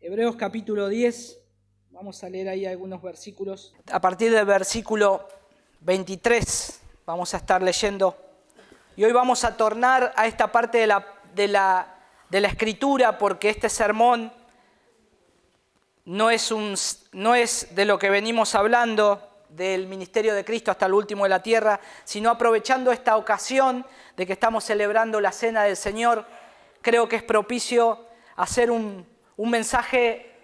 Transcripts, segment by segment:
Hebreos capítulo 10, vamos a leer ahí algunos versículos. A partir del versículo 23 vamos a estar leyendo. Y hoy vamos a tornar a esta parte de la Escritura, porque este sermón no es de lo que venimos hablando, del ministerio de Cristo hasta el último de la tierra, sino aprovechando esta ocasión de que estamos celebrando la Cena del Señor, creo que es propicio hacer un mensaje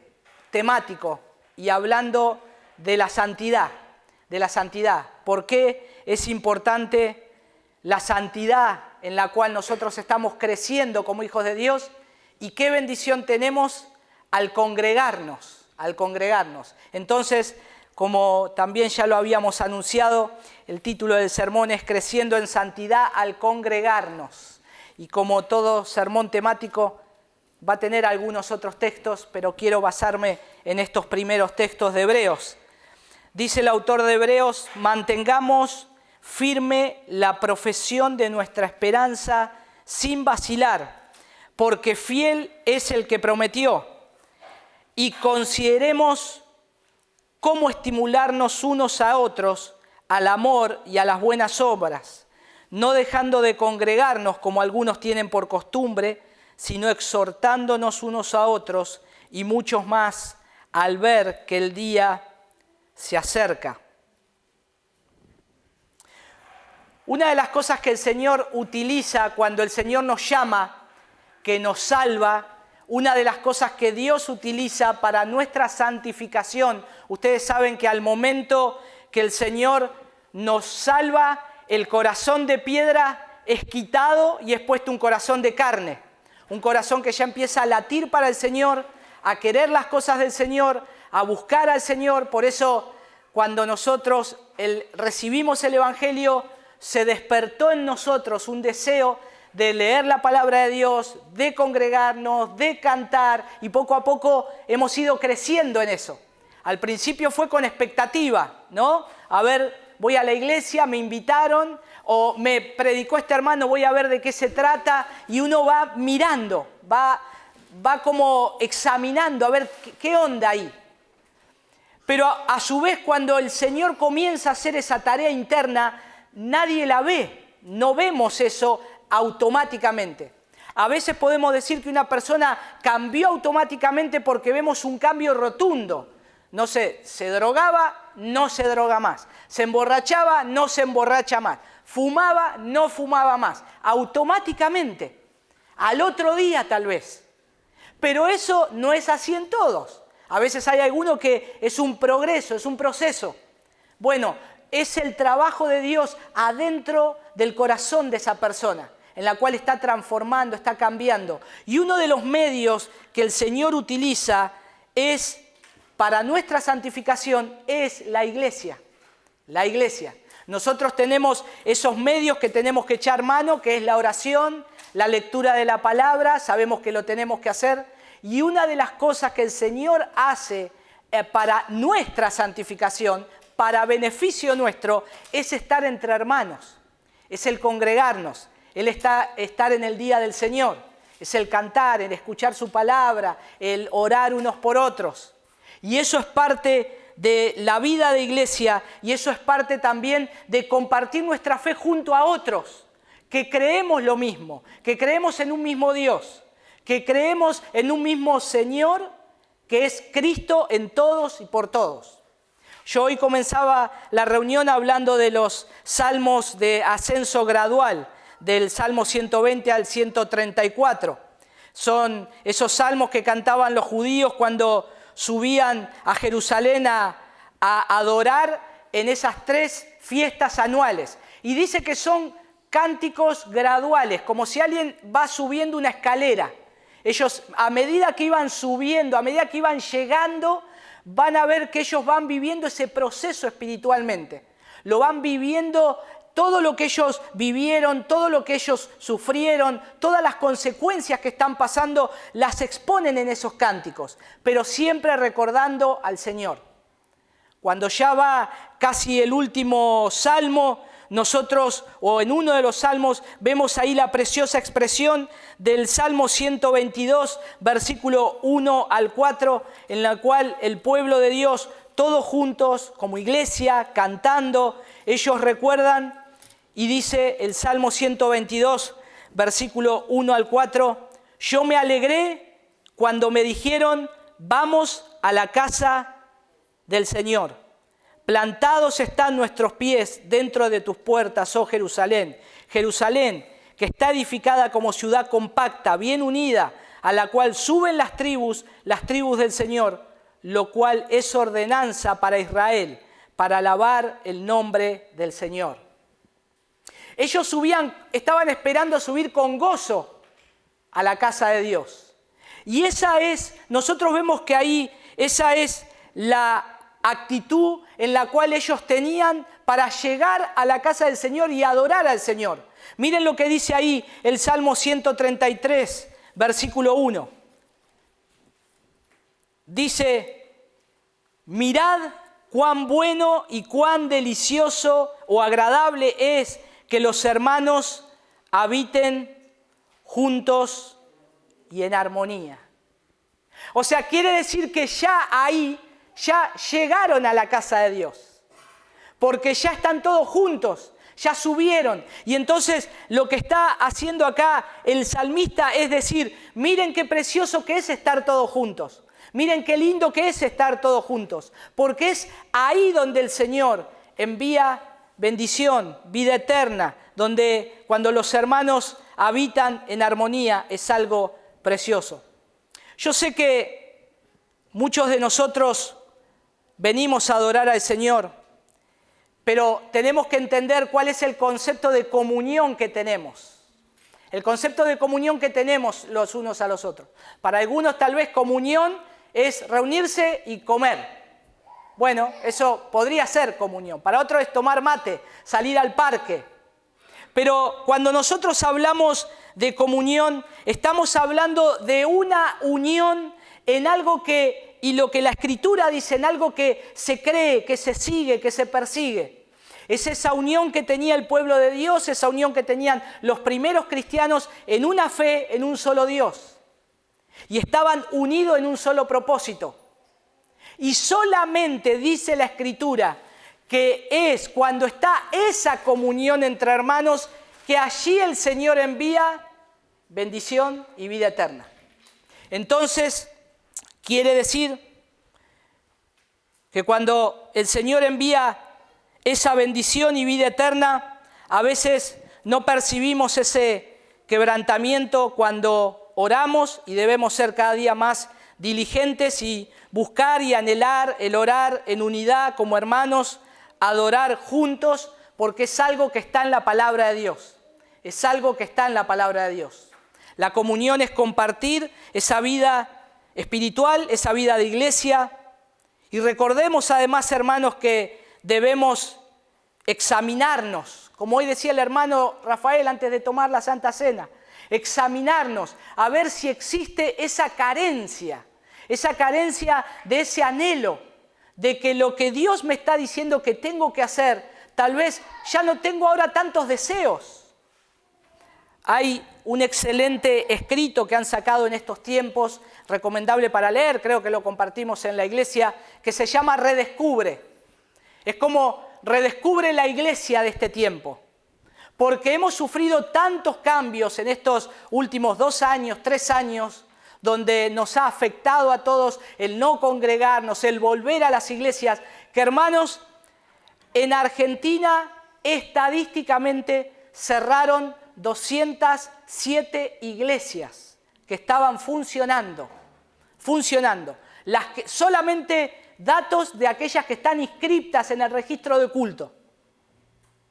temático y hablando de la santidad, ¿Por qué es importante la santidad en la cual nosotros estamos creciendo como hijos de Dios y qué bendición tenemos al congregarnos? Entonces, como también ya lo habíamos anunciado, el título del sermón es Creciendo en Santidad al congregarnos. Y como todo sermón temático, va a tener algunos otros textos, pero quiero basarme en estos primeros textos de Hebreos. Dice el autor de Hebreos: mantengamos firme la profesión de nuestra esperanza sin vacilar, porque fiel es el que prometió. Y consideremos cómo estimularnos unos a otros al amor y a las buenas obras, no dejando de congregarnos como algunos tienen por costumbre, sino exhortándonos unos a otros y muchos más al ver que el día se acerca. Una de las cosas que el Señor utiliza cuando el Señor nos llama, que nos salva, una de las cosas que Dios utiliza para nuestra santificación, ustedes saben que al momento que el Señor nos salva, el corazón de piedra es quitado y es puesto un corazón de carne. Un corazón que ya empieza a latir para el Señor, a querer las cosas del Señor, a buscar al Señor. Por eso, cuando nosotros recibimos el Evangelio, se despertó en nosotros un deseo de leer la palabra de Dios, de congregarnos, de cantar, y poco a poco hemos ido creciendo en eso. Al principio fue con expectativa, ¿no? A ver, voy a la iglesia, me invitaron, o me predicó este hermano, voy a ver de qué se trata, y uno va mirando, va como examinando a ver qué onda ahí. Pero a su vez, cuando el Señor comienza a hacer esa tarea interna, nadie la ve, no vemos eso automáticamente. A veces podemos decir que una persona cambió automáticamente porque vemos un cambio rotundo. No sé, se drogaba, no se droga más. Se emborrachaba, no se emborracha más. Fumaba, no fumaba más. Automáticamente. Al otro día tal vez. Pero eso no es así en todos. A veces hay alguno que es un progreso, es un proceso. Bueno, es el trabajo de Dios adentro del corazón de esa persona, en la cual está transformando, está cambiando. Y uno de los medios que el Señor utiliza para nuestra santificación es la iglesia. La iglesia. Nosotros tenemos esos medios que tenemos que echar mano, que es la oración, la lectura de la palabra, sabemos que lo tenemos que hacer. Y una de las cosas que el Señor hace para nuestra santificación, para beneficio nuestro, es estar entre hermanos, es el congregarnos, estar en el día del Señor, es el cantar, el escuchar su palabra, el orar unos por otros. Y eso es parte de la vida de iglesia y eso es parte también de compartir nuestra fe junto a otros, que creemos lo mismo, que creemos en un mismo Dios, que creemos en un mismo Señor, que es Cristo en todos y por todos. Yo hoy comenzaba la reunión hablando de los salmos de ascenso gradual, del Salmo 120 al 134. Son esos salmos que cantaban los judíos cuando subían a Jerusalén a adorar en esas 3 fiestas anuales. Y dice que son cánticos graduales, como si alguien va subiendo una escalera. Ellos, a medida que iban subiendo, a medida que iban llegando, van a ver que ellos van viviendo ese proceso espiritualmente. Lo van viviendo, todo lo que ellos vivieron, todo lo que ellos sufrieron, todas las consecuencias que están pasando, las exponen en esos cánticos, pero siempre recordando al Señor. Cuando ya va casi el último salmo, nosotros, o en uno de los salmos, vemos ahí la preciosa expresión del Salmo 122, versículo 1 al 4, en la cual el pueblo de Dios, todos juntos, como iglesia, cantando, ellos recuerdan, y dice el Salmo 122, versículo 1 al 4, yo me alegré cuando me dijeron, vamos a la casa del Señor. Plantados están nuestros pies dentro de tus puertas, oh Jerusalén. Jerusalén, que está edificada como ciudad compacta, bien unida, a la cual suben las tribus del Señor, lo cual es ordenanza para Israel, para alabar el nombre del Señor. Ellos estaban esperando subir con gozo a la casa de Dios. Y nosotros vemos que ahí esa es la actitud en la cual ellos tenían para llegar a la casa del Señor y adorar al Señor. Miren lo que dice ahí el Salmo 133, versículo 1. Dice, mirad cuán bueno y cuán delicioso o agradable es que los hermanos habiten juntos y en armonía. O sea, quiere decir que ya llegaron a la casa de Dios, porque ya están todos juntos, ya subieron. Y entonces lo que está haciendo acá el salmista es decir, miren qué precioso que es estar todos juntos, miren qué lindo que es estar todos juntos, porque es ahí donde el Señor envía bendición, vida eterna, donde cuando los hermanos habitan en armonía es algo precioso. Yo sé que muchos de nosotros venimos a adorar al Señor, pero tenemos que entender cuál es el concepto de comunión que tenemos. El concepto de comunión que tenemos los unos a los otros. Para algunos tal vez comunión es reunirse y comer. Bueno, eso podría ser comunión. Para otros es tomar mate, salir al parque. Pero cuando nosotros hablamos de comunión, estamos hablando de una unión en algo y lo que la Escritura dice, en algo que se cree, que se sigue, que se persigue. Es esa unión que tenía el pueblo de Dios, esa unión que tenían los primeros cristianos en una fe, en un solo Dios. Y estaban unidos en un solo propósito. Y solamente dice la Escritura que es cuando está esa comunión entre hermanos que allí el Señor envía bendición y vida eterna. Entonces, quiere decir que cuando el Señor envía esa bendición y vida eterna, a veces no percibimos ese quebrantamiento cuando oramos y debemos ser cada día más diligentes y buscar y anhelar el orar en unidad como hermanos, adorar juntos, porque es algo que está en la palabra de Dios. Es algo que está en la palabra de Dios. La comunión es compartir esa vida espiritual, esa vida de iglesia. Y recordemos además, hermanos, que debemos examinarnos, como hoy decía el hermano Rafael antes de tomar la Santa Cena, examinarnos a ver si existe esa carencia de ese anhelo, de que lo que Dios me está diciendo que tengo que hacer, tal vez ya no tengo ahora tantos deseos. Hay un excelente escrito que han sacado en estos tiempos, recomendable para leer, creo que lo compartimos en la iglesia, que se llama Redescubre. Es como redescubre la iglesia de este tiempo, porque hemos sufrido tantos cambios en estos últimos 2 años, 3 años, donde nos ha afectado a todos el no congregarnos, el volver a las iglesias, que hermanos, en Argentina estadísticamente cerraron 207 iglesias que estaban funcionando. Solamente datos de aquellas que están inscriptas en el registro de culto.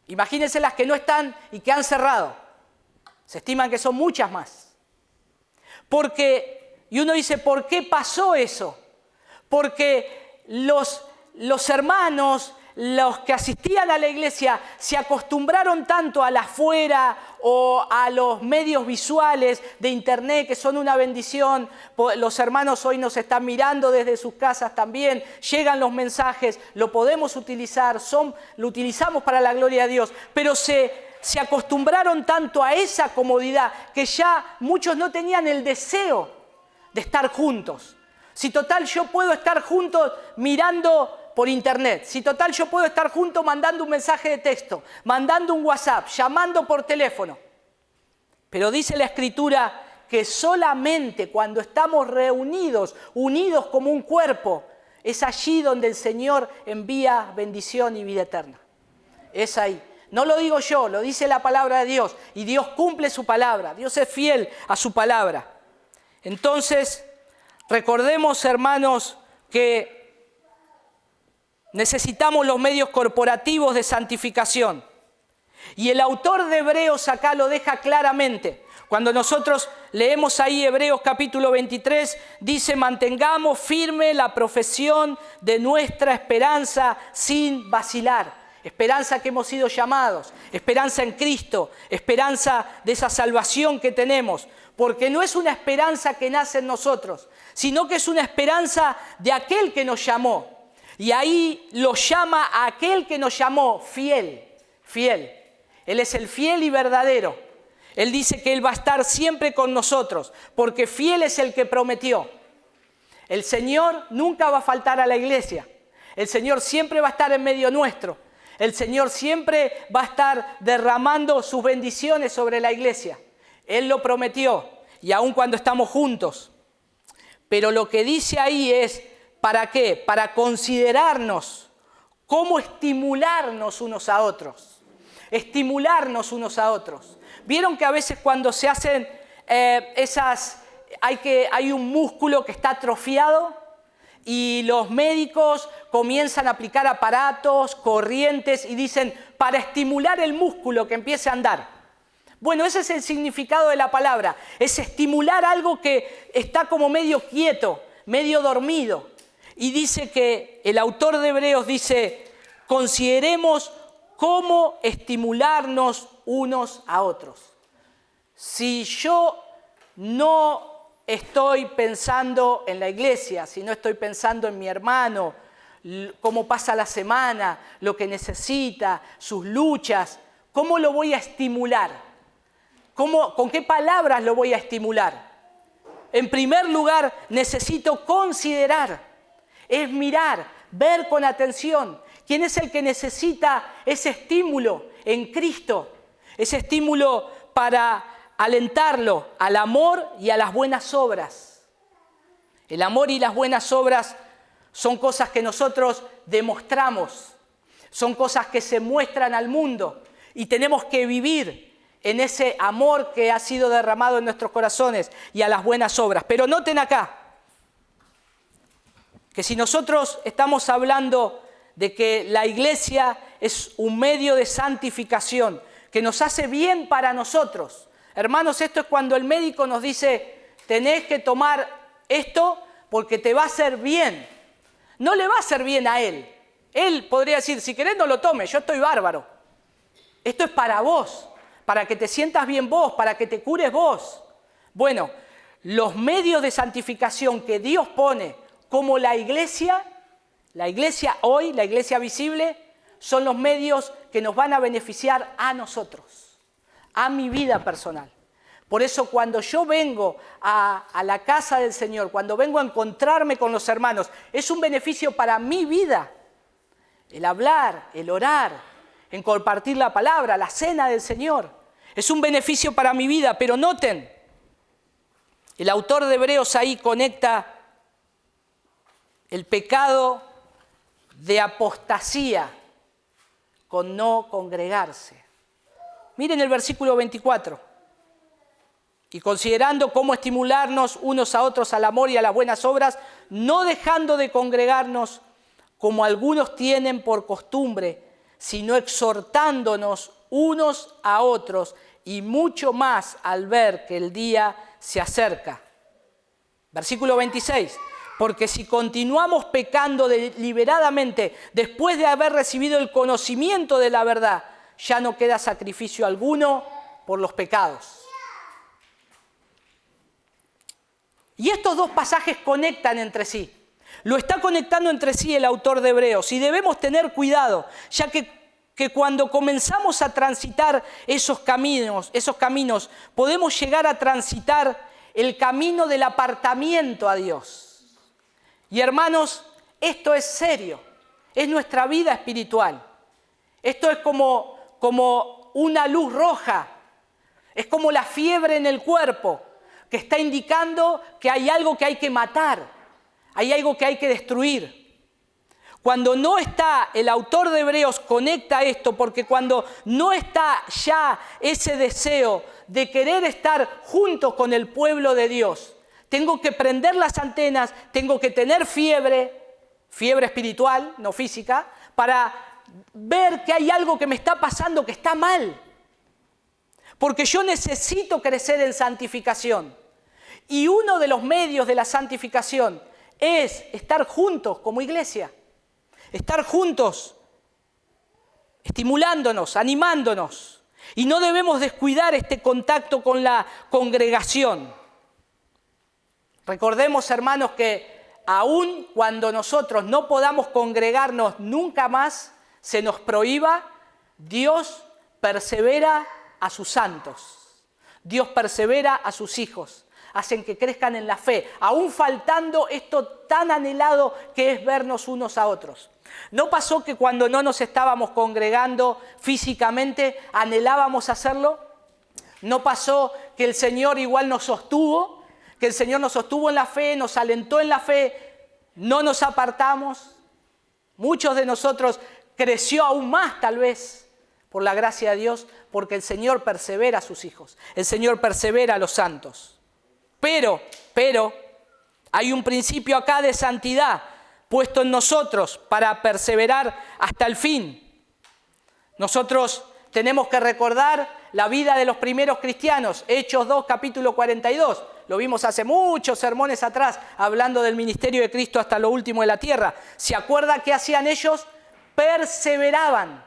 Imagínense las que no están y que han cerrado. Se estiman que son muchas más. Y uno dice, ¿por qué pasó eso? Porque los hermanos, los que asistían a la iglesia se acostumbraron tanto a la afuera o a los medios visuales de internet, que son una bendición. Los hermanos hoy nos están mirando desde sus casas también, llegan los mensajes, lo podemos utilizar, lo utilizamos para la gloria de Dios, pero se acostumbraron tanto a esa comodidad que ya muchos no tenían el deseo de estar juntos. Si total yo puedo estar juntos mirando por internet, si total yo puedo estar juntos mandando un mensaje de texto, mandando un WhatsApp, llamando por teléfono. Pero dice la Escritura que solamente cuando estamos reunidos, unidos como un cuerpo, es allí donde el Señor envía bendición y vida eterna. Es ahí. No lo digo yo, lo dice la palabra de Dios. Y Dios cumple su palabra. Dios es fiel a su palabra. Entonces, recordemos, hermanos, que necesitamos los medios corporativos de santificación. Y el autor de Hebreos acá lo deja claramente. Cuando nosotros leemos ahí Hebreos capítulo 23, dice: mantengamos firme la profesión de nuestra esperanza sin vacilar. Esperanza que hemos sido llamados, esperanza en Cristo, esperanza de esa salvación que tenemos. Porque no es una esperanza que nace en nosotros, sino que es una esperanza de aquel que nos llamó. Y ahí lo llama a aquel que nos llamó fiel, fiel. Él es el fiel y verdadero. Él dice que Él va a estar siempre con nosotros, porque fiel es el que prometió. El Señor nunca va a faltar a la iglesia. El Señor siempre va a estar en medio nuestro. El Señor siempre va a estar derramando sus bendiciones sobre la iglesia. Él lo prometió, y aun cuando estamos juntos. Pero lo que dice ahí es, ¿para qué? Para considerarnos, cómo estimularnos unos a otros. Estimularnos unos a otros. ¿Vieron que a veces cuando se hacen hay un músculo que está atrofiado? Y los médicos comienzan a aplicar aparatos, corrientes y dicen, para estimular el músculo que empiece a andar. Bueno, ese es el significado de la palabra. Es estimular algo que está como medio quieto, medio dormido. Y dice que el autor de Hebreos dice, consideremos cómo estimularnos unos a otros. Si yo no estoy pensando en la iglesia, si no estoy pensando en mi hermano, cómo pasa la semana, lo que necesita, sus luchas, ¿cómo lo voy a estimular? ¿Con qué palabras lo voy a estimular? En primer lugar, necesito considerar, es mirar, ver con atención. ¿Quién es el que necesita ese estímulo en Cristo? Ese estímulo para alentarlo al amor y a las buenas obras. El amor y las buenas obras son cosas que nosotros demostramos, son cosas que se muestran al mundo y tenemos que vivir en ese amor que ha sido derramado en nuestros corazones y a las buenas obras. Pero noten acá, que si nosotros estamos hablando de que la iglesia es un medio de santificación, que nos hace bien para nosotros. Hermanos, esto es cuando el médico nos dice, tenés que tomar esto porque te va a hacer bien. No le va a hacer bien a él. Él podría decir, si querés no lo tomes, yo estoy bárbaro. Esto es para vos, para que te sientas bien vos, para que te cures vos. Bueno, los medios de santificación que Dios pone como la iglesia hoy, la iglesia visible, son los medios que nos van a beneficiar a nosotros, a mi vida personal. Por eso cuando yo vengo a la casa del Señor, cuando vengo a encontrarme con los hermanos, es un beneficio para mi vida. El hablar, el orar, en compartir la palabra, la cena del Señor. Es un beneficio para mi vida, pero noten, el autor de Hebreos ahí conecta el pecado de apostasía con no congregarse. Miren el versículo 24. Y considerando cómo estimularnos unos a otros al amor y a las buenas obras, no dejando de congregarnos como algunos tienen por costumbre, sino exhortándonos unos a otros y mucho más al ver que el día se acerca. Versículo 26. Porque si continuamos pecando deliberadamente después de haber recibido el conocimiento de la verdad, ya no queda sacrificio alguno por los pecados. Y estos dos pasajes conectan entre sí. Lo está conectando entre sí el autor de Hebreos y debemos tener cuidado, ya que cuando comenzamos a transitar esos caminos, podemos llegar a transitar el camino del apartamiento a Dios. Y hermanos, esto es serio, es nuestra vida espiritual. Esto es como una luz roja, es como la fiebre en el cuerpo, que está indicando que hay algo que hay que matar, hay algo que hay que destruir. Cuando no está, el autor de Hebreos conecta esto, porque cuando no está ya ese deseo de querer estar juntos con el pueblo de Dios, tengo que prender las antenas, tengo que tener fiebre espiritual, no física, para ver que hay algo que me está pasando que está mal. Porque yo necesito crecer en santificación. Y uno de los medios de la santificación es estar juntos como iglesia. Estar juntos, estimulándonos, animándonos. Y no debemos descuidar este contacto con la congregación. Recordemos, hermanos, que aun cuando nosotros no podamos congregarnos nunca más, se nos prohíba, Dios persevera a sus santos. Dios persevera a sus hijos. Hacen que crezcan en la fe, aún faltando esto tan anhelado que es vernos unos a otros. ¿No pasó que cuando no nos estábamos congregando físicamente anhelábamos hacerlo? ¿No pasó que el Señor igual nos sostuvo? Que el Señor nos sostuvo en la fe, nos alentó en la fe, no nos apartamos. Muchos de nosotros creció aún más tal vez por la gracia de Dios, porque el Señor persevera a sus hijos, el Señor persevera a los santos. Pero, hay un principio acá de santidad puesto en nosotros para perseverar hasta el fin. Nosotros tenemos que recordar la vida de los primeros cristianos, Hechos 2, capítulo 42. Lo vimos hace muchos sermones atrás, hablando del ministerio de Cristo hasta lo último de la tierra. ¿Se acuerda qué hacían ellos? Perseveraban.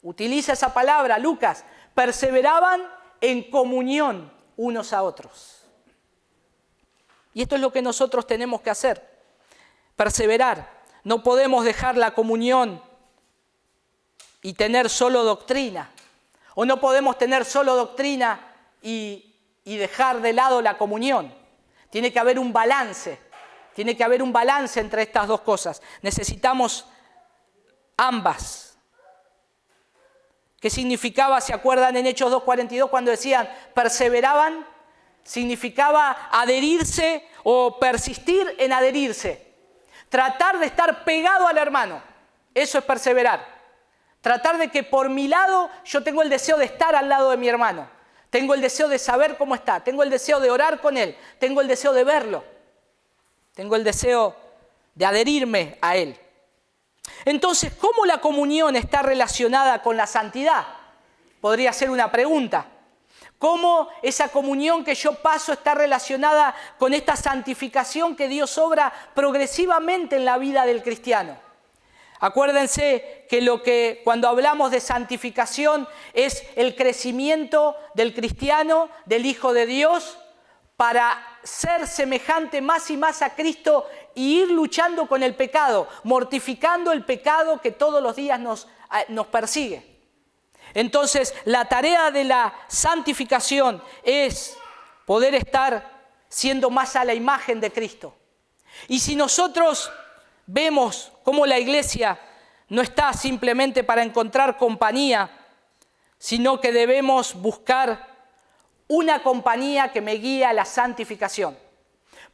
Utiliza esa palabra, Lucas. Perseveraban en comunión unos a otros. Y esto es lo que nosotros tenemos que hacer, perseverar. No podemos dejar la comunión y tener solo doctrina. O no podemos tener solo doctrina y dejar de lado la comunión. Tiene que haber un balance. Tiene que haber un balance entre estas dos cosas. Necesitamos ambas. ¿Qué significaba, se acuerdan en Hechos 2:42 cuando decían perseveraban? Significaba adherirse o persistir en adherirse. Tratar de estar pegado al hermano. Eso es perseverar. Tratar de que por mi lado yo tengo el deseo de estar al lado de mi hermano. Tengo el deseo de saber cómo está. Tengo el deseo de orar con él. Tengo el deseo de verlo. Tengo el deseo de adherirme a él. Entonces, ¿cómo la comunión está relacionada con la santidad? Podría ser una pregunta. ¿Cómo esa comunión que yo paso está relacionada con esta santificación que Dios obra progresivamente en la vida del cristiano? Acuérdense que cuando hablamos de santificación es el crecimiento del cristiano, del Hijo de Dios, para ser semejante más y más a Cristo y ir luchando con el pecado, mortificando el pecado que todos los días nos persigue. Entonces, la tarea de la santificación es poder estar siendo más a la imagen de Cristo. Y si nosotros vemos cómo la iglesia no está simplemente para encontrar compañía, sino que debemos buscar una compañía que me guíe a la santificación.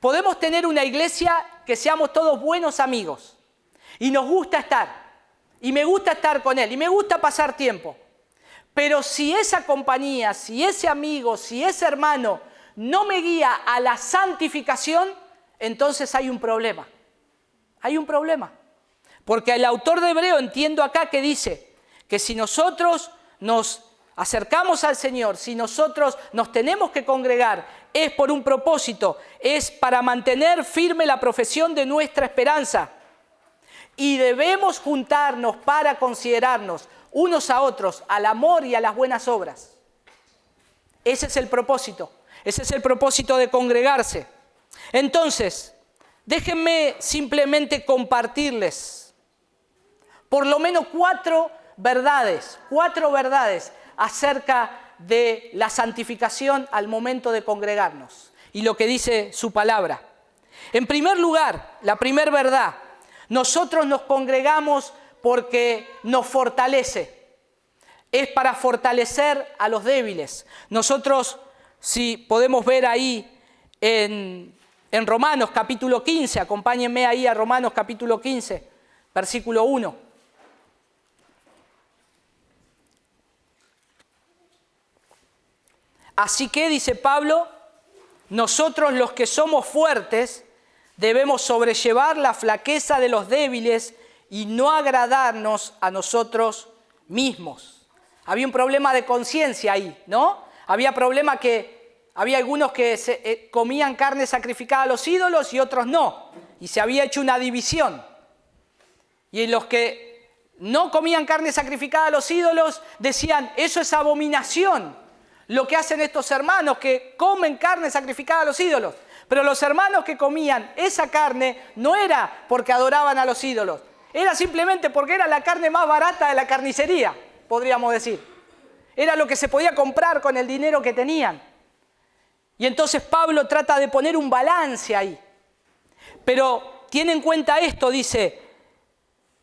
Podemos tener una iglesia que seamos todos buenos amigos y nos gusta estar, y me gusta estar con él, y me gusta pasar tiempo. Pero si esa compañía, si ese amigo, si ese hermano no me guía a la santificación, entonces hay un problema. Hay un problema. Porque el autor de Hebreo entiendo acá que dice que si nosotros nos acercamos al Señor, si nosotros nos tenemos que congregar, es por un propósito, es para mantener firme la profesión de nuestra esperanza. Y debemos juntarnos para considerarnos unos a otros al amor y a las buenas obras. Ese es el propósito de congregarse. Entonces, déjenme simplemente compartirles por lo menos cuatro verdades acerca de la santificación al momento de congregarnos y lo que dice su palabra. En primer lugar, la primera verdad, nosotros nos congregamos porque nos fortalece. Es para fortalecer a los débiles. Nosotros, si podemos ver ahí en Romanos capítulo 15, acompáñenme ahí a Romanos capítulo 15, versículo 1. Así que, dice Pablo, nosotros los que somos fuertes debemos sobrellevar la flaqueza de los débiles y no agradarnos a nosotros mismos. Había un problema de conciencia ahí, ¿no? Había algunos que comían carne sacrificada a los ídolos y otros no. Y se había hecho una división. Y en los que no comían carne sacrificada a los ídolos decían, eso es abominación. Lo que hacen estos hermanos que comen carne sacrificada a los ídolos. Pero los hermanos que comían esa carne no era porque adoraban a los ídolos. Era simplemente porque era la carne más barata de la carnicería, podríamos decir. Era lo que se podía comprar con el dinero que tenían. Y entonces Pablo trata de poner un balance ahí. Pero tiene en cuenta esto, dice,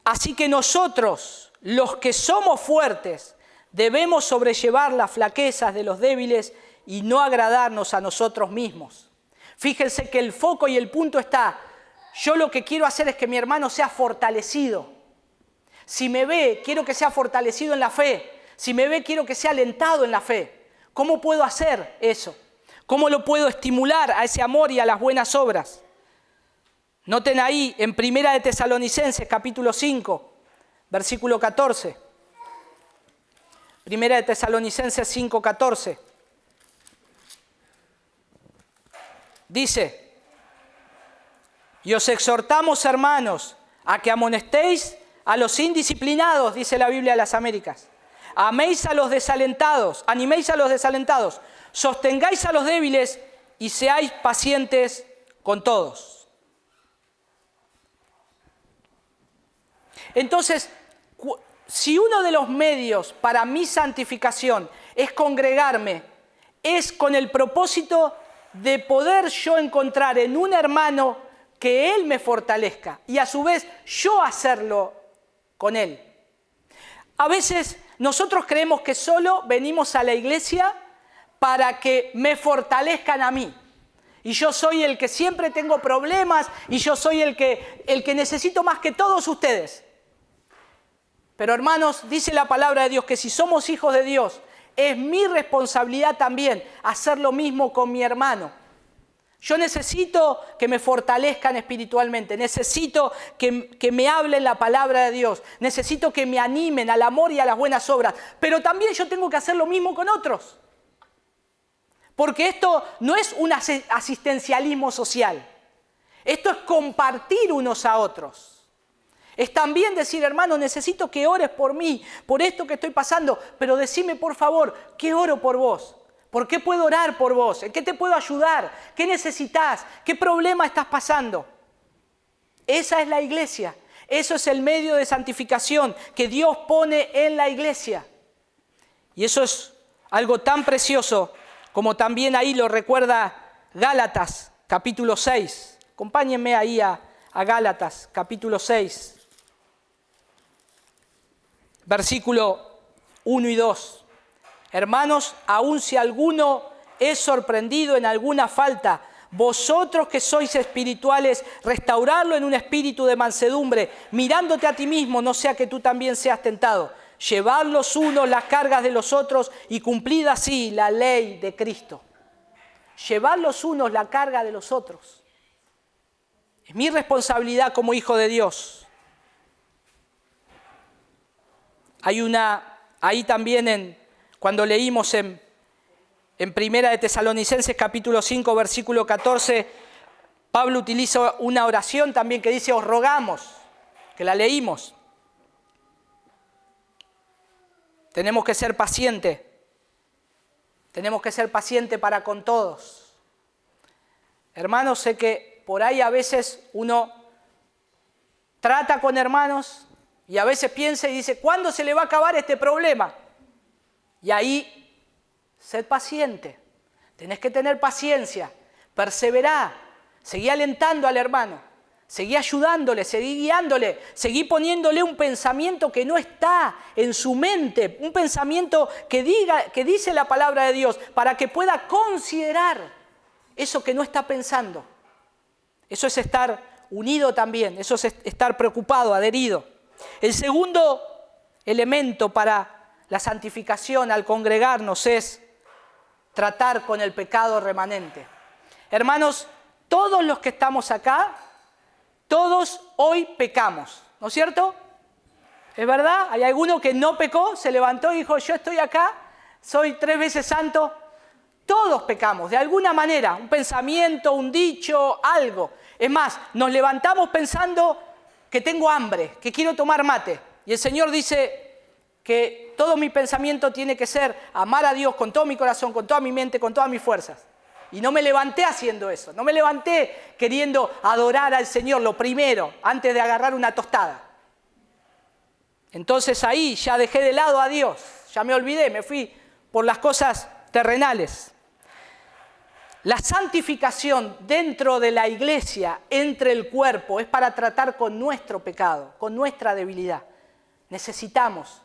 así que nosotros, los que somos fuertes, debemos sobrellevar las flaquezas de los débiles y no agradarnos a nosotros mismos. Fíjense que el foco y el punto está, yo lo que quiero hacer es que mi hermano sea fortalecido. Si me ve, quiero que sea fortalecido en la fe. Si me ve, quiero que sea alentado en la fe. ¿Cómo puedo hacer eso? ¿Cómo lo puedo estimular a ese amor y a las buenas obras? Noten ahí en 1 de Tesalonicenses capítulo 5, versículo 14. 1 de Tesalonicenses 5, 14. Dice, y os exhortamos, hermanos, a que amonestéis a los indisciplinados, dice la Biblia de las Américas. Améis a los desalentados, animéis a los desalentados, sostengáis a los débiles y seáis pacientes con todos. Entonces, si uno de los medios para mi santificación es congregarme, es con el propósito de poder yo encontrar en un hermano que él me fortalezca y a su vez yo hacerlo con él. A veces nosotros creemos que solo venimos a la iglesia para que me fortalezcan a mí. Y yo soy el que siempre tengo problemas y yo soy el que necesito más que todos ustedes. Pero hermanos, dice la palabra de Dios que si somos hijos de Dios, es mi responsabilidad también hacer lo mismo con mi hermano. Yo necesito que me fortalezcan espiritualmente, necesito que me hablen la palabra de Dios, necesito que me animen al amor y a las buenas obras, pero también yo tengo que hacer lo mismo con otros. Porque esto no es un asistencialismo social, esto es compartir unos a otros. Es también decir, hermano, necesito que ores por mí, por esto que estoy pasando, pero decime por favor, ¿qué oro por vos? ¿Por qué puedo orar por vos? ¿En qué te puedo ayudar? ¿Qué necesitas? ¿Qué problema estás pasando? Esa es la iglesia. Eso es el medio de santificación que Dios pone en la iglesia. Y eso es algo tan precioso como también ahí lo recuerda Gálatas, capítulo 6. Acompáñenme ahí a Gálatas, capítulo 6. Versículo 1 y 2. Hermanos, aun si alguno es sorprendido en alguna falta, vosotros que sois espirituales, restaurarlo en un espíritu de mansedumbre, mirándote a ti mismo, no sea que tú también seas tentado. Llevad los unos las cargas de los otros y cumplid así la ley de Cristo. Llevad los unos la carga de los otros. Es mi responsabilidad como hijo de Dios. Hay ahí también Cuando leímos en Primera de Tesalonicenses capítulo 5, versículo 14, Pablo utiliza una oración también que dice, os rogamos, que la leímos. Tenemos que ser pacientes. Tenemos que ser pacientes para con todos. Hermanos, sé que por ahí a veces uno trata con hermanos y a veces piensa y dice, ¿cuándo se le va a acabar este problema? Y ahí, sed paciente. Tenés que tener paciencia, perseverar, seguí alentando al hermano. Seguí ayudándole, seguí guiándole, seguí poniéndole un pensamiento que no está en su mente, un pensamiento que dice la palabra de Dios, para que pueda considerar eso que no está pensando. Eso es estar unido también, eso es estar preocupado, adherido. El segundo elemento para la santificación al congregarnos es tratar con el pecado remanente. Hermanos, todos los que estamos acá, todos hoy pecamos, ¿no es cierto? ¿Es verdad? ¿Hay alguno que no pecó, se levantó y dijo, yo estoy acá, soy 3 veces santo? Todos pecamos, de alguna manera, un pensamiento, un dicho, algo. Es más, nos levantamos pensando que tengo hambre, que quiero tomar mate. Y el Señor dice que todo mi pensamiento tiene que ser amar a Dios con todo mi corazón, con toda mi mente, con todas mis fuerzas. Y no me levanté haciendo eso, no me levanté queriendo adorar al Señor lo primero, antes de agarrar una tostada. Entonces ahí ya dejé de lado a Dios, ya me olvidé, me fui por las cosas terrenales. La santificación dentro de la iglesia, entre el cuerpo, es para tratar con nuestro pecado, con nuestra debilidad. Necesitamos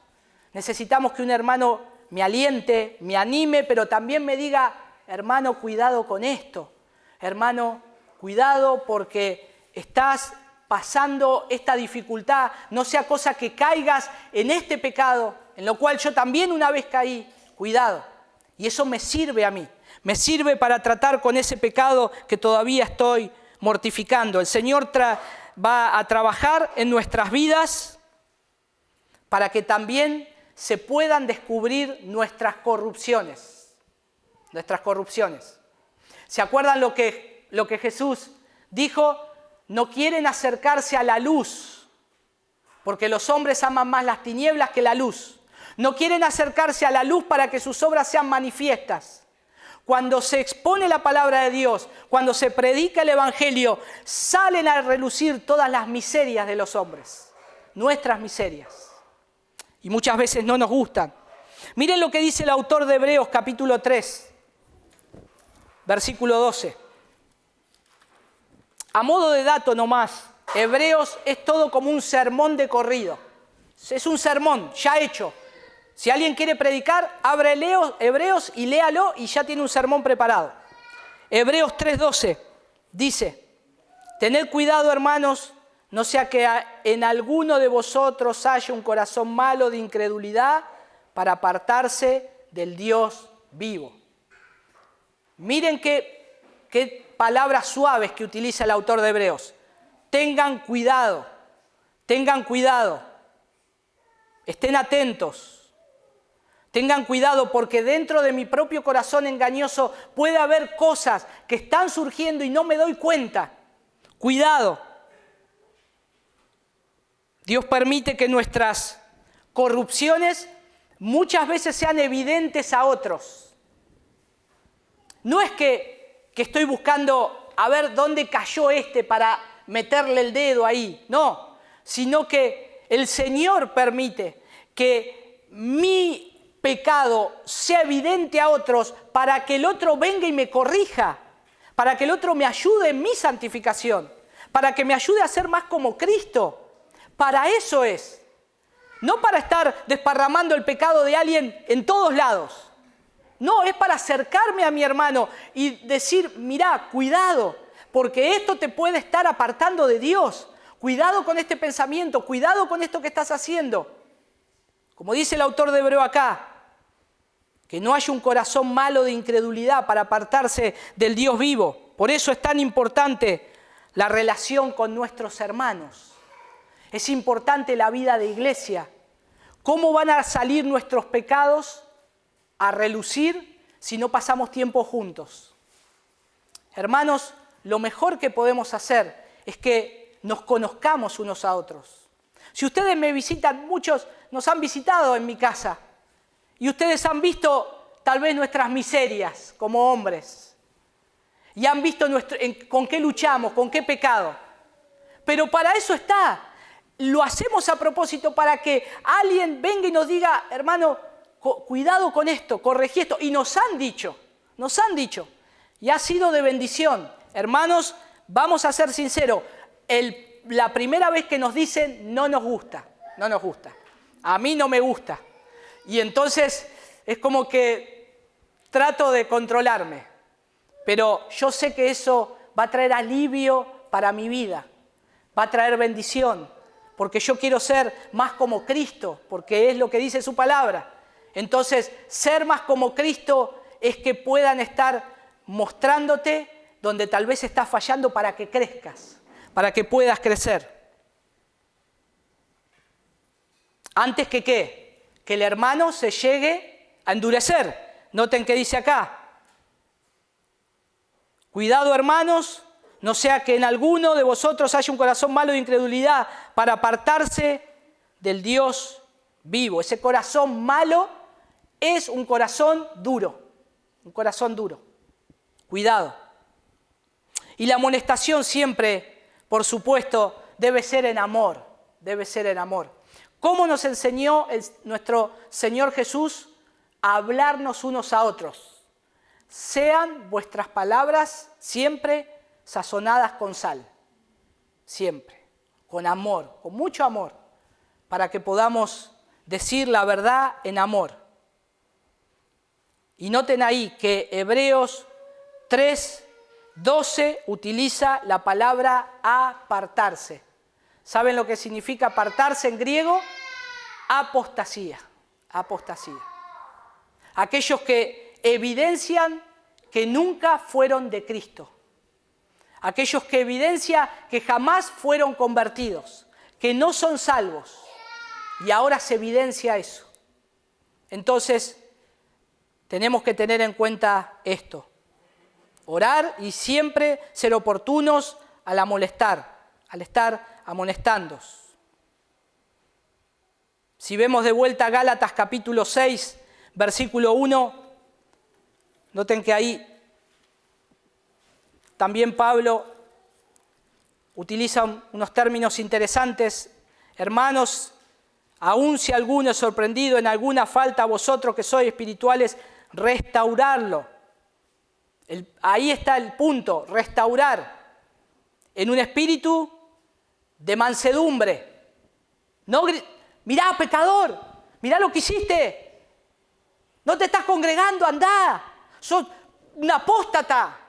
que un hermano me aliente, me anime, pero también me diga, hermano, cuidado con esto. Hermano, cuidado porque estás pasando esta dificultad. No sea cosa que caigas en este pecado, en lo cual yo también una vez caí. Cuidado. Y eso me sirve a mí. Me sirve para tratar con ese pecado que todavía estoy mortificando. El Señor va a trabajar en nuestras vidas para que también se puedan descubrir nuestras corrupciones. ¿Se acuerdan lo que Jesús dijo? No quieren acercarse a la luz, porque los hombres aman más las tinieblas que la luz. No quieren acercarse a la luz para que sus obras sean manifiestas. Cuando se expone la palabra de Dios, cuando se predica el Evangelio, salen a relucir todas las miserias de los hombres, nuestras miserias. Y muchas veces no nos gustan. Miren lo que dice el autor de Hebreos capítulo 3, versículo 12. A modo de dato nomás, Hebreos es todo como un sermón de corrido. Es un sermón ya hecho. Si alguien quiere predicar, abre Hebreos y léalo y ya tiene un sermón preparado. Hebreos 3:12 dice, tened cuidado, hermanos, no sea que en alguno de vosotros haya un corazón malo de incredulidad para apartarse del Dios vivo. Miren qué palabras suaves que utiliza el autor de Hebreos. Tengan cuidado, estén atentos. Tengan cuidado porque dentro de mi propio corazón engañoso puede haber cosas que están surgiendo y no me doy cuenta. Cuidado. Dios permite que nuestras corrupciones muchas veces sean evidentes a otros. No es que estoy buscando a ver dónde cayó para meterle el dedo ahí, no, sino que el Señor permite que mi pecado sea evidente a otros para que el otro venga y me corrija, para que el otro me ayude en mi santificación, para que me ayude a ser más como Cristo. Para eso es, no para estar desparramando el pecado de alguien en todos lados. No, es para acercarme a mi hermano y decir, mirá, cuidado, porque esto te puede estar apartando de Dios. Cuidado con este pensamiento, cuidado con esto que estás haciendo. Como dice el autor de Hebreo acá, que no haya un corazón malo de incredulidad para apartarse del Dios vivo. Por eso es tan importante la relación con nuestros hermanos. Es importante la vida de iglesia. ¿Cómo van a salir nuestros pecados? a relucir si no pasamos tiempo juntos. Hermanos, lo mejor que podemos hacer es que nos conozcamos unos a otros. Si ustedes me visitan, muchos nos han visitado en mi casa, y ustedes han visto tal vez nuestras miserias como hombres, y han visto con qué luchamos, con qué pecado. Pero para eso está. Lo hacemos a propósito para que alguien venga y nos diga, hermano, cuidado con esto, corregí esto. Y nos han dicho. Y ha sido de bendición. Hermanos, vamos a ser sinceros. La primera vez que nos dicen, no nos gusta. A mí no me gusta. Y entonces es como que trato de controlarme. Pero yo sé que eso va a traer alivio para mi vida. Va a traer bendición. Porque yo quiero ser más como Cristo, porque es lo que dice su palabra. Entonces, ser más como Cristo es que puedan estar mostrándote donde tal vez estás fallando para que crezcas, para que puedas crecer. Antes que ¿qué? Que el hermano se llegue a endurecer. Noten que dice acá. Cuidado, hermanos, no sea que en alguno de vosotros haya un corazón malo de incredulidad para apartarse del Dios vivo. Ese corazón malo es un corazón duro. Cuidado. Y la amonestación siempre, por supuesto, debe ser en amor. ¿Cómo nos enseñó nuestro Señor Jesús a hablarnos unos a otros? Sean vuestras palabras siempre sazonadas con sal, siempre, con amor, con mucho amor, para que podamos decir la verdad en amor. Y noten ahí que Hebreos 3:12 utiliza la palabra apartarse. ¿Saben lo que significa apartarse en griego? Apostasía. Aquellos que evidencian que nunca fueron de Cristo. Aquellos que evidencian que jamás fueron convertidos, que no son salvos. Y ahora se evidencia eso. Entonces, tenemos que tener en cuenta esto. Orar y siempre ser oportunos al estar amonestándoos. Si vemos de vuelta Gálatas capítulo 6, versículo 1, noten que ahí también Pablo utiliza unos términos interesantes. Hermanos, aun si alguno es sorprendido en alguna falta, vosotros que sois espirituales, restaurarlo. Ahí está el punto, restaurar. En un espíritu de mansedumbre. No, mirá, pecador, mirá lo que hiciste. No te estás congregando, andá. Sos un apóstata.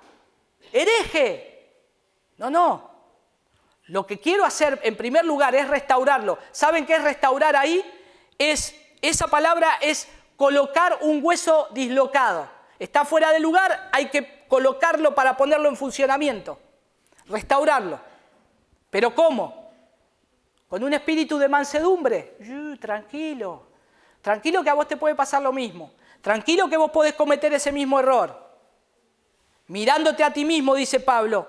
Hereje. No. Lo que quiero hacer en primer lugar es restaurarlo. ¿Saben qué es restaurar ahí? Esa palabra es colocar un hueso dislocado. Está fuera de lugar, hay que colocarlo para ponerlo en funcionamiento. Restaurarlo. ¿Pero cómo? Con un espíritu de mansedumbre. Tranquilo. Tranquilo que a vos te puede pasar lo mismo. Tranquilo que vos podés cometer ese mismo error. Mirándote a ti mismo, dice Pablo,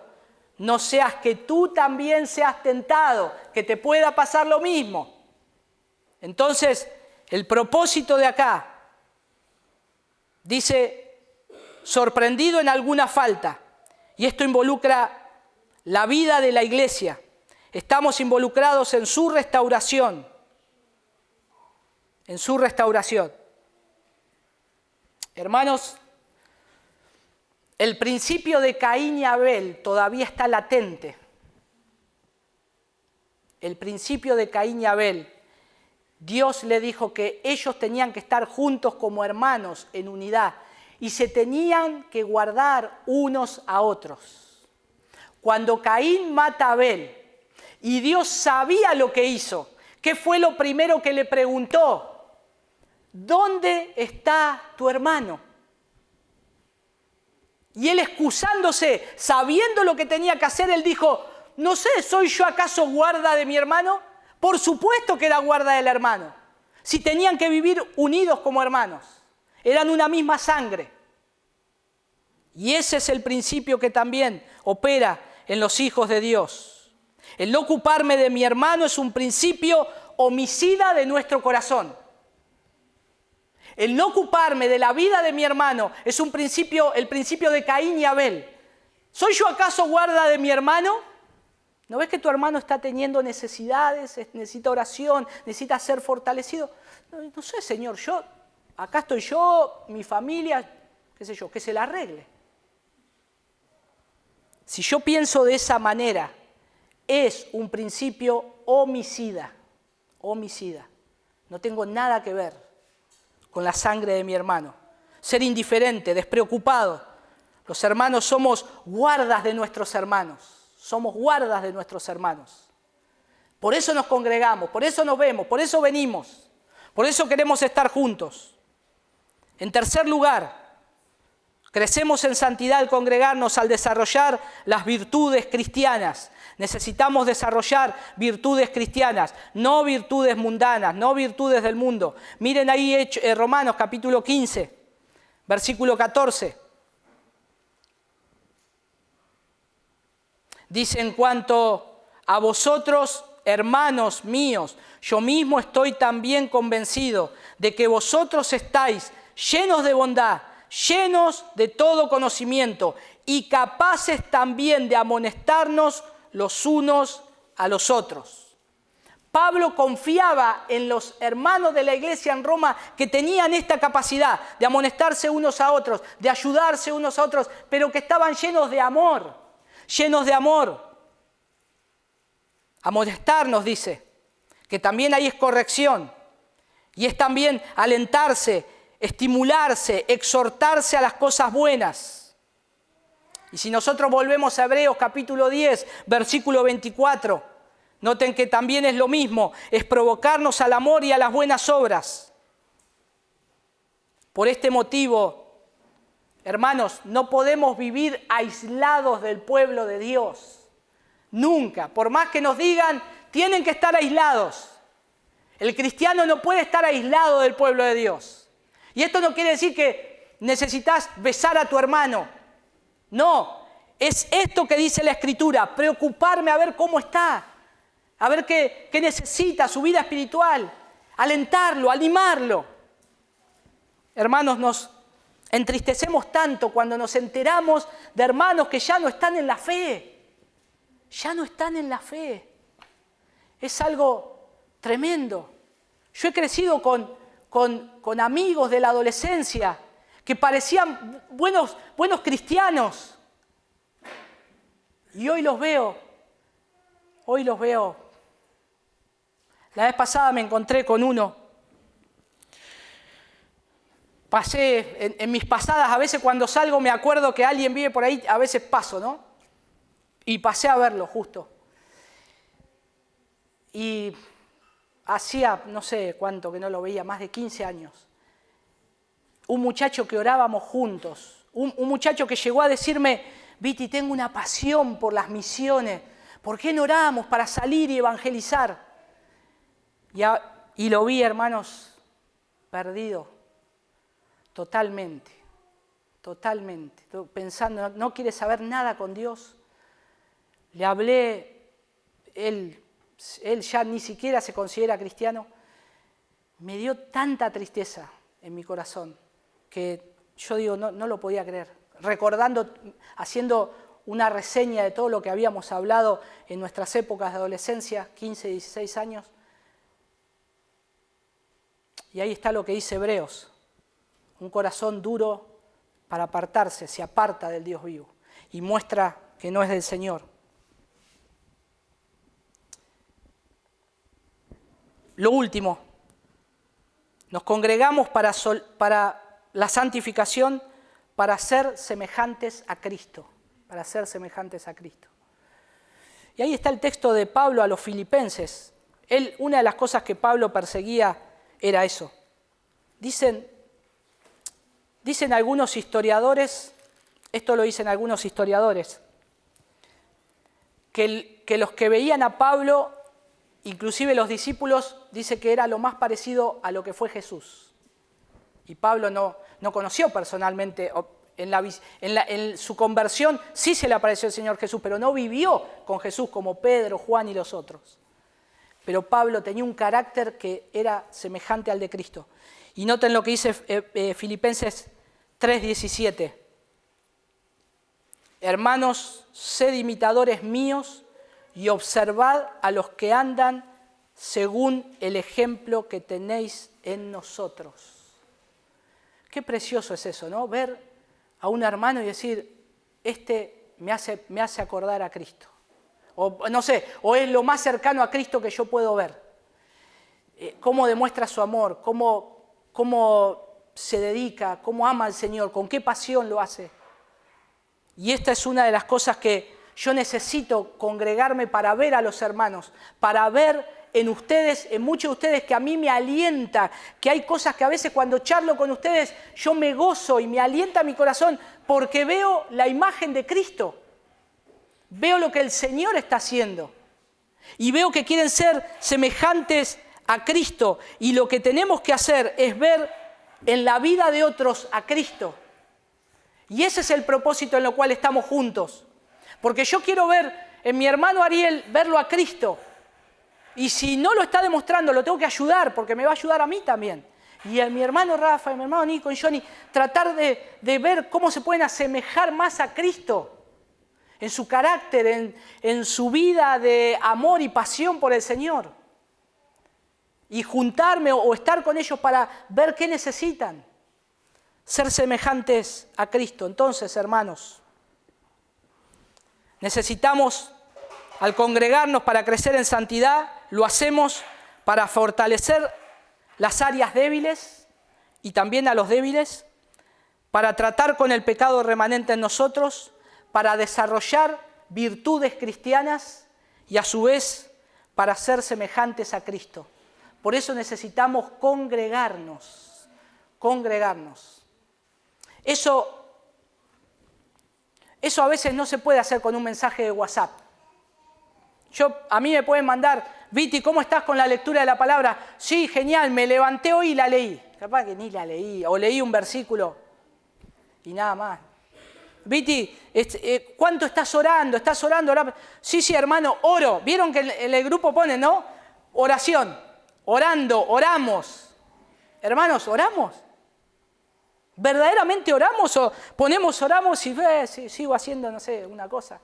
no seas que tú también seas tentado, que te pueda pasar lo mismo. Entonces, el propósito de acá, dice, sorprendido en alguna falta, y esto involucra la vida de la iglesia. Estamos involucrados en su restauración. Hermanos, el principio de Caín y Abel todavía está latente. El principio de Caín y Abel. Dios le dijo que ellos tenían que estar juntos como hermanos en unidad y se tenían que guardar unos a otros. Cuando Caín mata a Abel y Dios sabía lo que hizo, ¿qué fue lo primero que le preguntó? ¿Dónde está tu hermano? Y él excusándose, sabiendo lo que tenía que hacer, él dijo, no sé, ¿soy yo acaso guarda de mi hermano? Por supuesto que era guarda del hermano. Si tenían que vivir unidos como hermanos. eran una misma sangre. Y ese es el principio que también opera en los hijos de Dios. El no ocuparme de mi hermano es un principio homicida de nuestro corazón. El no ocuparme de la vida de mi hermano es un principio, el principio de Caín y Abel. ¿Soy yo acaso guarda de mi hermano? ¿No ves que tu hermano está teniendo necesidades, necesita oración, necesita ser fortalecido? No sé, Señor, acá estoy yo, mi familia, qué sé yo, que se la arregle. Si yo pienso de esa manera, es un principio homicida. Homicida. No tengo nada que ver con la sangre de mi hermano. Ser indiferente, despreocupado. Los hermanos somos guardas de nuestros hermanos. Somos guardas de nuestros hermanos. Por eso nos congregamos, por eso nos vemos, por eso venimos. Por eso queremos estar juntos. En tercer lugar, crecemos en santidad al congregarnos, al desarrollar las virtudes cristianas. Necesitamos desarrollar virtudes cristianas, no virtudes mundanas, no virtudes del mundo. Miren ahí Romanos capítulo 15, versículo 14. Dice: en cuanto a vosotros, hermanos míos, yo mismo estoy también convencido de que vosotros estáis llenos de bondad, llenos de todo conocimiento y capaces también de amonestarnos los unos a los otros. Pablo confiaba en los hermanos de la iglesia en Roma que tenían esta capacidad de amonestarse unos a otros, de ayudarse unos a otros, pero que estaban llenos de amor, llenos de amor. Amonestarnos, dice, que también ahí es corrección y es también alentarse, estimularse, exhortarse a las cosas buenas. Y si nosotros volvemos a Hebreos capítulo 10, versículo 24, noten que también es lo mismo, es provocarnos al amor y a las buenas obras. Por este motivo, hermanos, no podemos vivir aislados del pueblo de Dios. Nunca, por más que nos digan, tienen que estar aislados. El cristiano no puede estar aislado del pueblo de Dios. Y esto no quiere decir que necesitas besar a tu hermano. No, es esto que dice la Escritura, preocuparme a ver cómo está, a ver qué necesita, su vida espiritual, alentarlo, animarlo. Hermanos, nos entristecemos tanto cuando nos enteramos de hermanos que ya no están en la fe, ya no están en la fe. Es algo tremendo. Yo he crecido con amigos de la adolescencia que parecían buenos cristianos. Y hoy los veo. La vez pasada me encontré con uno. Pasé, en mis pasadas, a veces cuando salgo me acuerdo que alguien vive por ahí, a veces paso, ¿no? Y pasé a verlo justo. Y hacía, no sé cuánto que no lo veía, más de 15 años. Un muchacho que orábamos juntos, un muchacho que llegó a decirme: Viti, tengo una pasión por las misiones, ¿por qué no oramos para salir y evangelizar? Y lo vi, hermanos, perdido, totalmente, pensando, no quiere saber nada con Dios. Le hablé, él ya ni siquiera se considera cristiano. Me dio tanta tristeza en mi corazón que yo digo, no lo podía creer. Recordando, haciendo una reseña de todo lo que habíamos hablado en nuestras épocas de adolescencia, 15, 16 años. Y ahí está lo que dice Hebreos. Un corazón duro para apartarse, se aparta del Dios vivo y muestra que no es del Señor. Lo último, nos congregamos para la santificación, para ser semejantes a Cristo, Y ahí está el texto de Pablo a los filipenses. Una de las cosas que Pablo perseguía era eso. Dicen algunos historiadores, esto lo dicen algunos historiadores, que los que veían a Pablo, inclusive los discípulos, dice que era lo más parecido a lo que fue Jesús. Y Pablo no conoció personalmente, en su conversión sí se le apareció el Señor Jesús, pero no vivió con Jesús como Pedro, Juan y los otros. Pero Pablo tenía un carácter que era semejante al de Cristo. Y noten lo que dice Filipenses 3:17. Hermanos, sed imitadores míos y observad a los que andan según el ejemplo que tenéis en nosotros. Qué precioso es eso, ¿no? Ver a un hermano y decir, este me hace acordar a Cristo. O no sé, o es lo más cercano a Cristo que yo puedo ver. Cómo demuestra su amor, cómo se dedica, cómo ama al Señor, con qué pasión lo hace. Y esta es una de las cosas que yo necesito congregarme para ver a los hermanos, para ver en ustedes, en muchos de ustedes, que a mí me alienta, que hay cosas que a veces cuando charlo con ustedes yo me gozo y me alienta mi corazón porque veo la imagen de Cristo, veo lo que el Señor está haciendo y veo que quieren ser semejantes a Cristo y lo que tenemos que hacer es ver en la vida de otros a Cristo. Y ese es el propósito en lo cual estamos juntos, porque yo quiero ver en mi hermano Ariel, verlo a Cristo. Y si no lo está demostrando, lo tengo que ayudar, porque me va a ayudar a mí también. Y a mi hermano Rafa, a mi hermano Nico y Johnny, tratar de ver cómo se pueden asemejar más a Cristo en su carácter, en su vida de amor y pasión por el Señor. Y juntarme o estar con ellos para ver qué necesitan. Ser semejantes a Cristo. Entonces, hermanos, necesitamos, al congregarnos para crecer en santidad, lo hacemos para fortalecer las áreas débiles y también a los débiles, para tratar con el pecado remanente en nosotros, para desarrollar virtudes cristianas y a su vez para ser semejantes a Cristo. Por eso necesitamos congregarnos. Eso a veces no se puede hacer con un mensaje de WhatsApp. A mí me pueden mandar, Viti, ¿cómo estás con la lectura de la palabra? Sí, genial, me levanté hoy y la leí. Capaz que ni la leí, o leí un versículo y nada más. Viti, ¿cuánto estás orando? ¿Estás orando? Sí, hermano, oro. ¿Vieron que en el grupo pone, no? Oración, orando, oramos. Hermanos, ¿oramos? ¿Verdaderamente oramos o oramos y sigo haciendo, no sé, una cosa?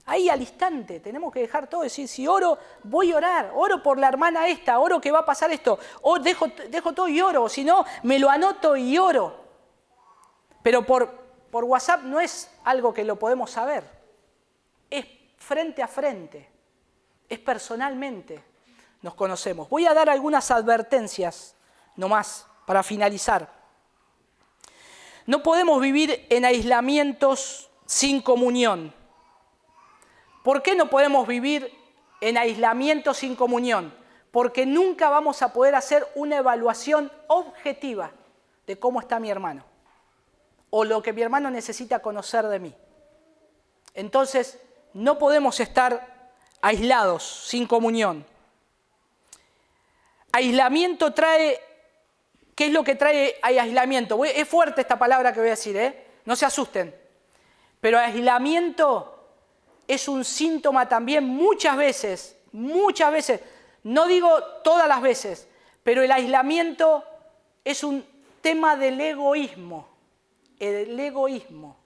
Ahí al instante tenemos que dejar todo y decir, si oro, voy a orar, oro por la hermana esta, oro que va a pasar esto, o dejo todo y oro, si no, me lo anoto y oro. Pero por WhatsApp no es algo que lo podemos saber, es frente a frente, es personalmente, nos conocemos. Voy a dar algunas advertencias nomás para finalizar. No podemos vivir en aislamientos sin comunión. ¿Por qué no podemos vivir en aislamiento sin comunión? Porque nunca vamos a poder hacer una evaluación objetiva de cómo está mi hermano o lo que mi hermano necesita conocer de mí. Entonces, no podemos estar aislados, sin comunión. Aislamiento trae... ¿Qué es lo que trae aislamiento? Es fuerte esta palabra que voy a decir, no se asusten. Pero aislamiento es un síntoma también muchas veces, no digo todas las veces, pero el aislamiento es un tema del egoísmo. El egoísmo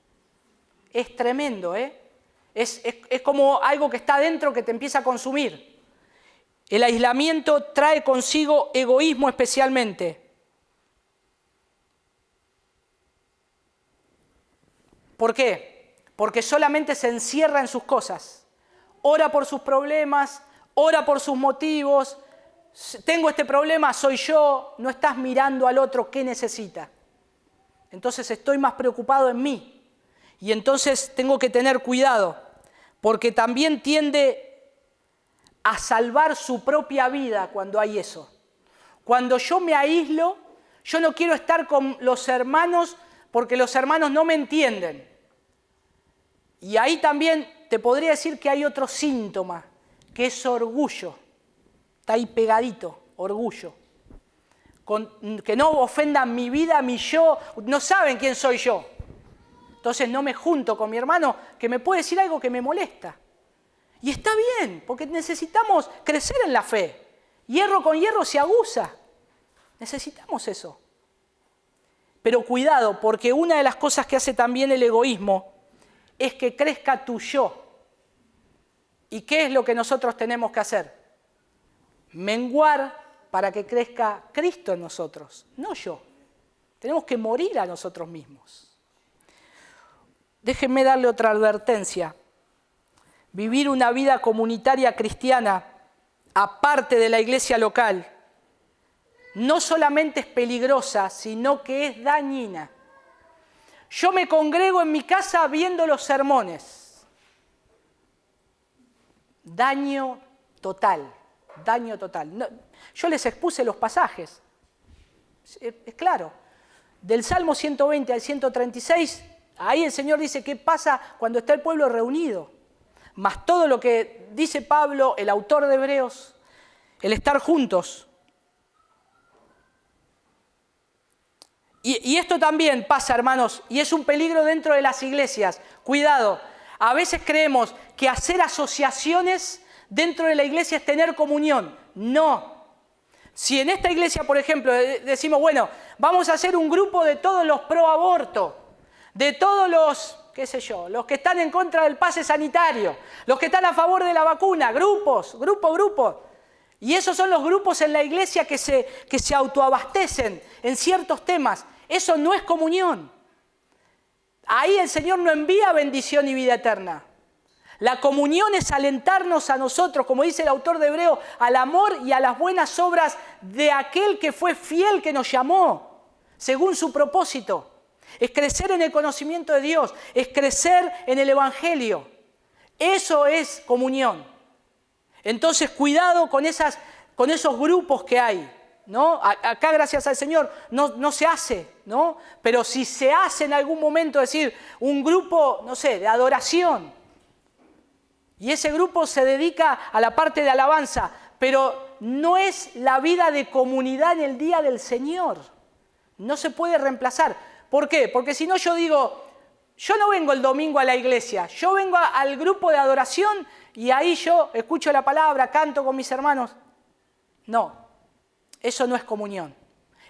es tremendo, es como algo que está dentro que te empieza a consumir. El aislamiento trae consigo egoísmo especialmente. ¿Por qué? Porque solamente se encierra en sus cosas. Ora por sus problemas, ora por sus motivos. Tengo este problema, soy yo. No estás mirando al otro qué necesita. Entonces estoy más preocupado en mí. Y entonces tengo que tener cuidado, porque también tiende a salvar su propia vida cuando hay eso. Cuando yo me aíslo, yo no quiero estar con los hermanos porque los hermanos no me entienden. Y ahí también te podría decir que hay otro síntoma, que es orgullo. Está ahí pegadito, orgullo. que no ofendan mi vida, mi yo, no saben quién soy yo. Entonces no me junto con mi hermano que me puede decir algo que me molesta. Y está bien, porque necesitamos crecer en la fe. Hierro con hierro se aguza. Necesitamos eso. Pero cuidado, porque una de las cosas que hace también el egoísmo es que crezca tu yo. ¿Y qué es lo que nosotros tenemos que hacer? Menguar para que crezca Cristo en nosotros, no yo. Tenemos que morir a nosotros mismos. Déjenme darle otra advertencia. Vivir una vida comunitaria cristiana, aparte de la iglesia local, no solamente es peligrosa, sino que es dañina. Yo me congrego en mi casa viendo los sermones. Daño total, daño total. No, yo les expuse los pasajes, es claro. Del Salmo 120 al 136, ahí el Señor dice qué pasa cuando está el pueblo reunido. Más todo lo que dice Pablo, el autor de Hebreos, el estar juntos. Y esto también pasa, hermanos, y es un peligro dentro de las iglesias. Cuidado, a veces creemos que hacer asociaciones dentro de la iglesia es tener comunión. No. Si en esta iglesia, por ejemplo, decimos, bueno, vamos a hacer un grupo de todos los pro aborto, de todos los, qué sé yo, los que están en contra del pase sanitario, los que están a favor de la vacuna, grupos. Y esos son los grupos en la iglesia que se autoabastecen en ciertos temas. Eso no es comunión. Ahí el Señor no envía bendición y vida eterna. La comunión es alentarnos a nosotros, como dice el autor de Hebreo, al amor y a las buenas obras de aquel que fue fiel, que nos llamó, según su propósito. Es crecer en el conocimiento de Dios, es crecer en el Evangelio. Eso es comunión. Entonces, cuidado con esos grupos que hay, ¿no? Acá, gracias al Señor, no se hace, ¿no? Pero si se hace en algún momento, es decir, un grupo, no sé, de adoración, y ese grupo se dedica a la parte de alabanza, pero no es la vida de comunidad en el día del Señor. No se puede reemplazar. ¿Por qué? Porque si no yo digo, yo no vengo el domingo a la iglesia, yo vengo al grupo de adoración y ahí yo escucho la palabra, canto con mis hermanos. No, eso no es comunión.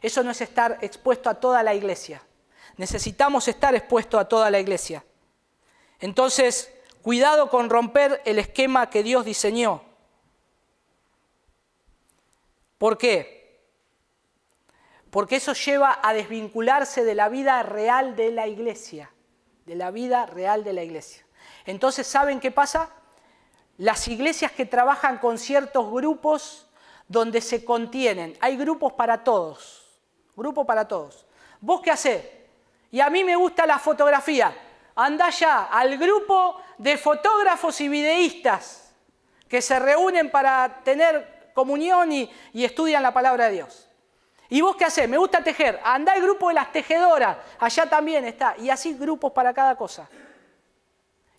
Eso no es estar expuesto a toda la iglesia. Necesitamos estar expuestos a toda la iglesia. Entonces, cuidado con romper el esquema que Dios diseñó. ¿Por qué? Porque eso lleva a desvincularse de la vida real de la iglesia. De la vida real de la iglesia. Entonces, ¿saben qué pasa? Las iglesias que trabajan con ciertos grupos donde se contienen. Hay grupos para todos. Grupo para todos. ¿Vos qué hacés? Y a mí me gusta la fotografía. Andá ya al grupo de fotógrafos y videístas que se reúnen para tener comunión y estudian la palabra de Dios. ¿Y vos qué hacés? Me gusta tejer. Andá al grupo de las tejedoras. Allá también está. Y así grupos para cada cosa.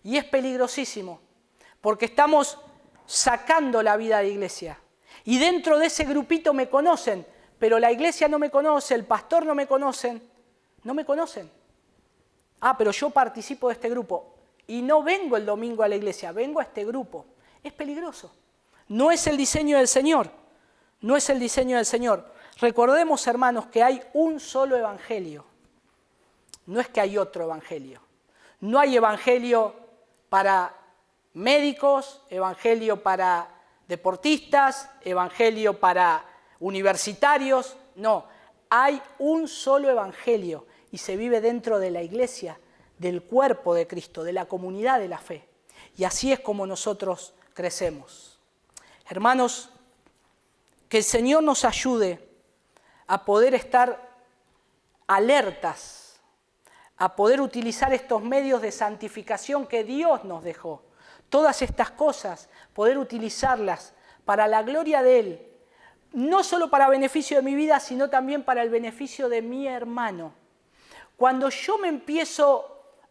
Y es peligrosísimo. Porque estamos sacando la vida de iglesia. Y dentro de ese grupito me conocen. Pero la iglesia no me conoce, el pastor no me conocen. No me conocen. Ah, pero yo participo de este grupo y no vengo el domingo a la iglesia, vengo a este grupo. Es peligroso. No es el diseño del Señor. No es el diseño del Señor. Recordemos, hermanos, que hay un solo evangelio. No es que hay otro evangelio. No hay evangelio para médicos, evangelio para deportistas, evangelio para universitarios. No, hay un solo evangelio. Y se vive dentro de la iglesia, del cuerpo de Cristo, de la comunidad de la fe. Y así es como nosotros crecemos. Hermanos, que el Señor nos ayude a poder estar alertas, a poder utilizar estos medios de santificación que Dios nos dejó. Todas estas cosas, poder utilizarlas para la gloria de Él, no solo para beneficio de mi vida, sino también para el beneficio de mi hermano. Cuando yo me empiezo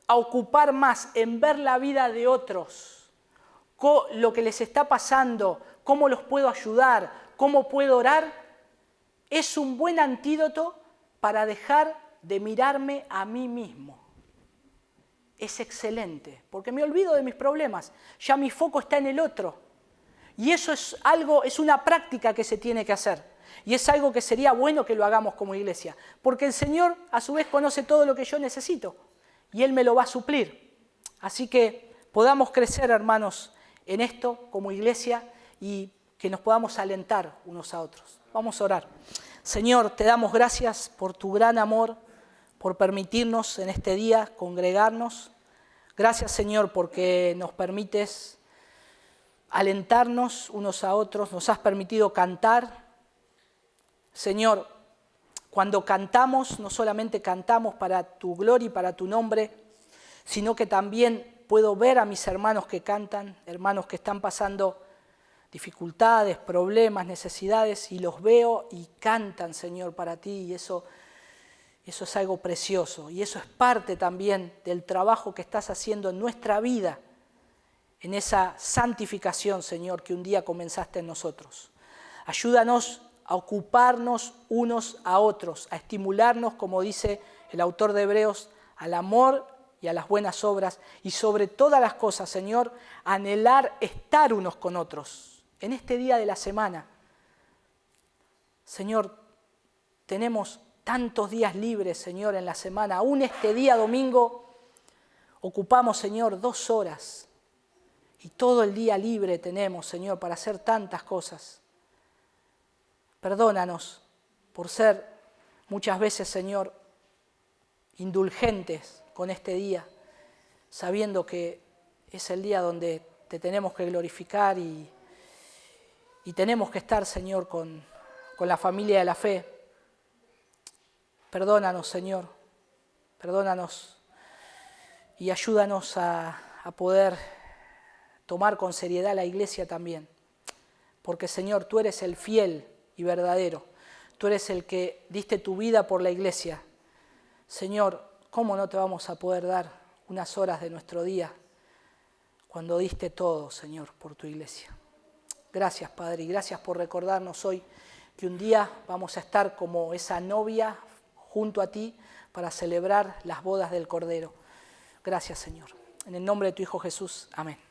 a ocupar más en ver la vida de otros, lo que les está pasando, cómo los puedo ayudar, cómo puedo orar, es un buen antídoto para dejar de mirarme a mí mismo. Es excelente, porque me olvido de mis problemas, ya mi foco está en el otro. Y eso es una práctica que se tiene que hacer. Y es algo que sería bueno que lo hagamos como iglesia, porque el Señor a su vez conoce todo lo que yo necesito y Él me lo va a suplir. Así que podamos crecer, hermanos, en esto como iglesia y que nos podamos alentar unos a otros. Vamos a orar. Señor, te damos gracias por tu gran amor, por permitirnos en este día congregarnos. Gracias, Señor, porque nos permites alentarnos unos a otros, nos has permitido cantar. Señor, cuando cantamos, no solamente cantamos para tu gloria y para tu nombre, sino que también puedo ver a mis hermanos que cantan, hermanos que están pasando dificultades, problemas, necesidades, y los veo y cantan, Señor, para ti, y eso es algo precioso, y eso es parte también del trabajo que estás haciendo en nuestra vida, en esa santificación, Señor, que un día comenzaste en nosotros. Ayúdanos a ocuparnos unos a otros, a estimularnos, como dice el autor de Hebreos, al amor y a las buenas obras, y sobre todas las cosas, Señor, anhelar estar unos con otros. En este día de la semana, Señor, tenemos tantos días libres, Señor, en la semana. Aún este día domingo ocupamos, Señor, 2 horas. Y todo el día libre tenemos, Señor, para hacer tantas cosas. Perdónanos por ser muchas veces, Señor, indulgentes con este día, sabiendo que es el día donde te tenemos que glorificar y tenemos que estar, Señor, con la familia de la fe. Perdónanos, Señor, perdónanos y ayúdanos a poder tomar con seriedad la iglesia también. Porque, Señor, tú eres el fiel y verdadero. Tú eres el que diste tu vida por la iglesia. Señor, ¿cómo no te vamos a poder dar unas horas de nuestro día cuando diste todo, Señor, por tu iglesia? Gracias, Padre, y gracias por recordarnos hoy que un día vamos a estar como esa novia junto a ti para celebrar las bodas del Cordero. Gracias, Señor. En el nombre de tu Hijo Jesús. Amén.